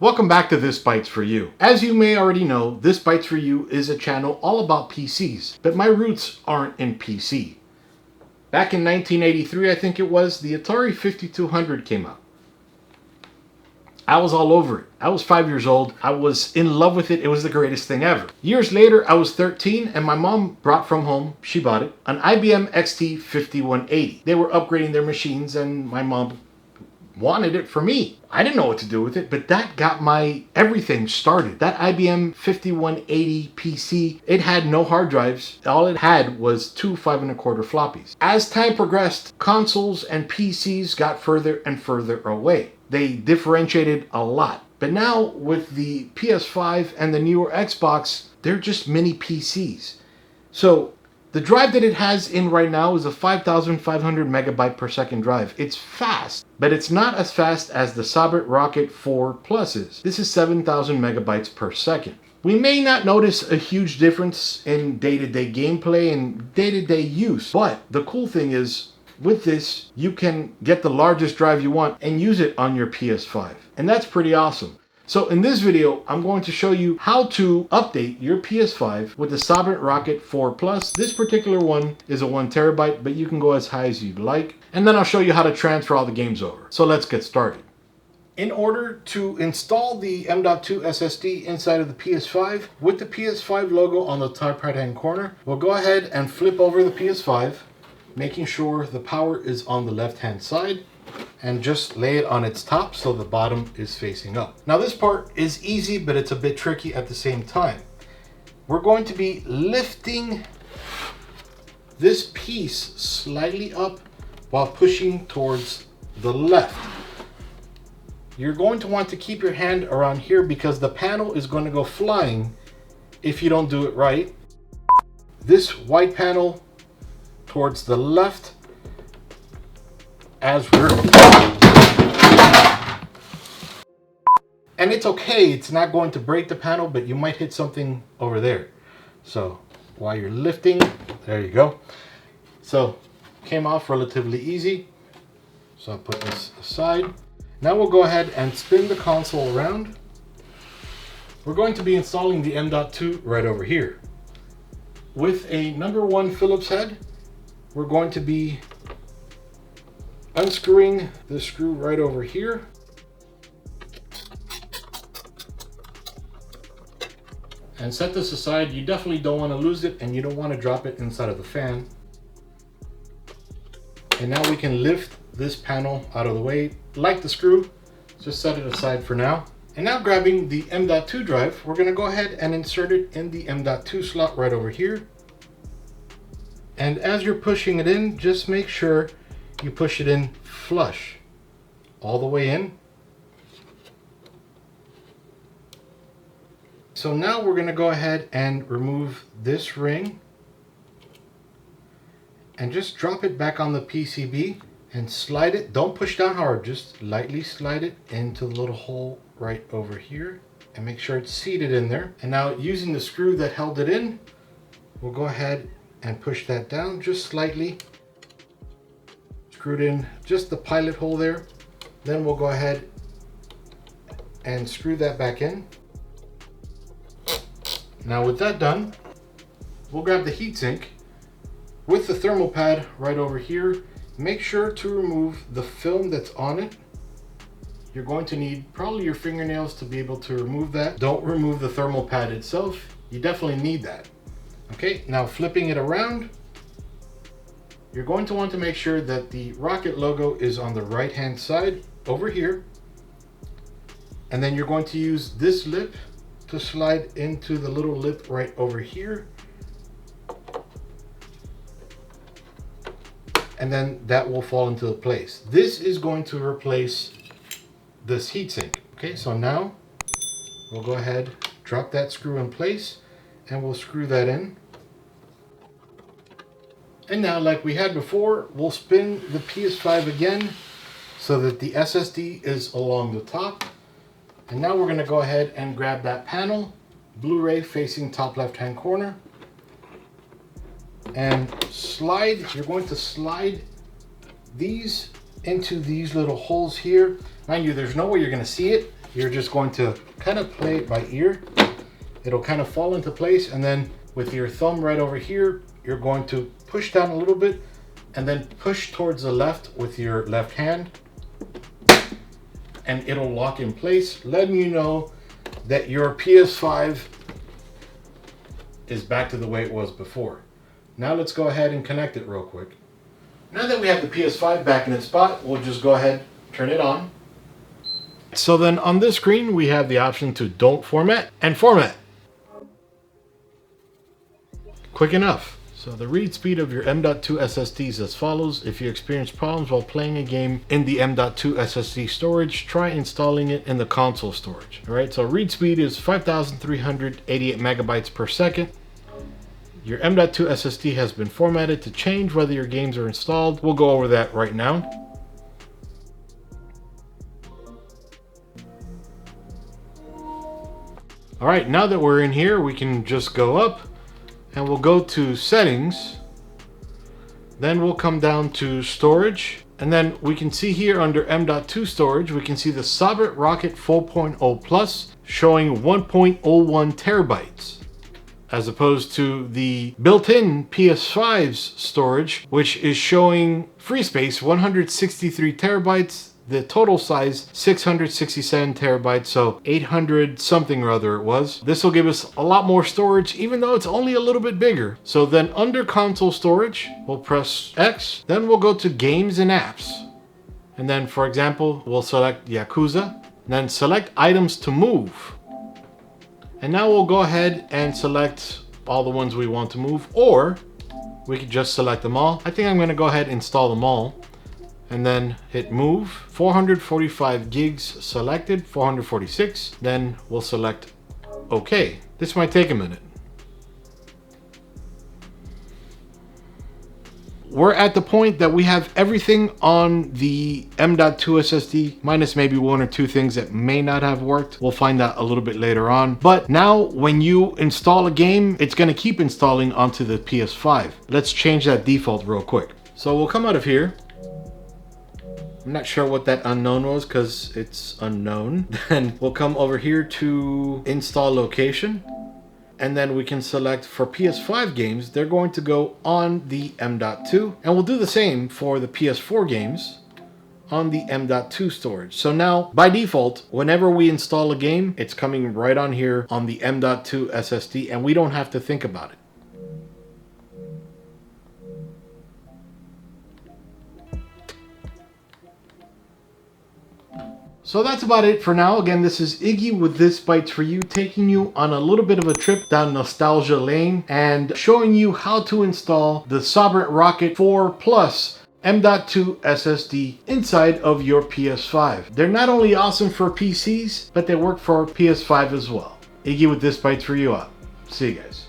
Welcome back to This Bytes For You. As you may already know, This Bytes For You is a channel all about PCs, but my roots aren't in PC. Back in 1983, I think it was, the Atari 5200 came out. I was all over it. I was 5 years old. I was in love with it. It was the greatest thing ever. Years later, I was 13 and my mom brought from home, she bought it, an IBM XT 5180. They were upgrading their machines and my mom wanted it for me. I didn't know what to do with it, but that got my everything started. That IBM 5180 PC, it had no hard drives. All it had was two 5 1/4 floppies. As time progressed, consoles and PCs got further and further away. They differentiated a lot. But now with the PS5 and the newer Xbox, they're just mini PCs. So the drive that it has in right now is a 5,500 megabyte per second drive. It's fast, but it's not as fast as the Sabrent Rocket 4 Plus is. This is 7,000 megabytes per second. We may not notice a huge difference in day-to-day gameplay and day-to-day use, but the cool thing is, with this, you can get the largest drive you want and use it on your PS5. And that's pretty awesome. So in this video, I'm going to show you how to update your PS5 with the Sabrent Rocket 4 Plus. This particular one is a 1 terabyte, but you can go as high as you'd like. And then I'll show you how to transfer all the games over. So let's get started. In order to install the M.2 SSD inside of the PS5, with the PS5 logo on the top right hand corner, we'll go ahead and flip over the PS5, making sure the power is on the left hand side, and just lay it on its top so the bottom is facing up. Now this part is easy, but it's a bit tricky at the same time. We're going to be lifting this piece slightly up while pushing towards the left. You're going to want to keep your hand around here because the panel is going to go flying if you don't do it right. This white panel towards the left as we're, and it's okay, it's not going to break the panel, but you might hit something over there. So while you're lifting, there you go. So came off relatively easy. So I'll put this aside. Now we'll go ahead and spin the console around. We're going to be installing the M.2 right over here. With a #1 Phillips head, we're going to be unscrewing the screw right over here. And set this aside. You definitely don't want to lose it and you don't want to drop it inside of the fan. And now we can lift this panel out of the way. Like the screw, just set it aside for now. And now grabbing the M.2 drive, we're going to go ahead and insert it in the M.2 slot right over here. And as you're pushing it in, just make sure you push it in flush all the way in. So now we're going to go ahead and remove this ring and just drop it back on the PCB and slide it. Don't push down hard, just lightly slide it into the little hole right over here and make sure it's seated in there. And now using the screw that held it in, we'll go ahead and push that down just slightly. Screwed in just the pilot hole there. Then we'll go ahead and screw that back in. Now with that done, we'll grab the heatsink with the thermal pad right over here. Make sure to remove the film that's on it. You're going to need probably your fingernails to be able to remove that. Don't remove the thermal pad itself. You definitely need that. Okay, now flipping it around, you're going to want to make sure that the Rocket logo is on the right hand side over here. And then you're going to use this lip to slide into the little lip right over here. And then that will fall into place. This is going to replace this heatsink. Okay, so now we'll go ahead, drop that screw in place, and we'll screw that in. And now, like we had before, we'll spin the PS5 again so that the SSD is along the top. And now we're going to go ahead and grab that panel, Blu-ray facing top left hand corner, and slide. You're going to slide these into these little holes here. Mind you, there's no way you're going to see it. you're just going to kind of play it by ear. It'll kind of fall into place, and then with your thumb right over here, you're going to push down a little bit and then push towards the left with your left hand, and it'll lock in place, letting you know that your PS5 is back to the way it was before. Now let's go ahead and connect it real quick. Now that we have the PS5 back in its spot, we'll just go ahead, turn it on. So then on this screen, we have the option to don't format and format. Quick enough. So the read speed of your M.2 SSD is as follows. If you experience problems while playing a game in the M.2 SSD storage, try installing it in the console storage. All right, so read speed is 5,388 megabytes per second. Your M.2 SSD has been formatted to change whether your games are installed. We'll go over that right now. All right, now that we're in here, we can just go up and we'll go to settings. Then we'll come down to storage. And then we can see here under M.2 storage, we can see the Sabrent Rocket 4.0 Plus showing 1.01 terabytes, as opposed to the built-in PS5's storage, which is showing free space 163 terabytes, the total size 667 terabytes, so 800 something or other it was. This will give us a lot more storage, even though it's only a little bit bigger. So then under console storage, we'll press X, then we'll go to games and apps. And then for example, we'll select Yakuza, then select items to move. And now we'll go ahead and select all the ones we want to move, or we could just select them all. I think I'm gonna go ahead and install them all. And then hit move. 445 gigs selected, 446. Then we'll select OK. This might take a minute. We're at the point that we have everything on the M.2 SSD, minus maybe one or two things that may not have worked. We'll find out a little bit later on. But now when you install a game, it's going to keep installing onto the PS5. Let's change that default real quick. So we'll come out of here. I'm not sure what that unknown was because it's unknown. Then we'll come over here to install location. And then we can select for PS5 games, they're going to go on the M.2. And we'll do the same for the PS4 games on the M.2 storage. So now by default, whenever we install a game, it's coming right on here on the M.2 SSD and we don't have to think about it. So that's about it for now. Again, this is Iggy with ThisBytesForYou, taking you on a little bit of a trip down nostalgia lane and showing you how to install the Sabrent Rocket 4 Plus M.2 SSD inside of your PS5. They're not only awesome for PCs, but they work for PS5 as well. Iggy with ThisBytesForYou out. See you guys.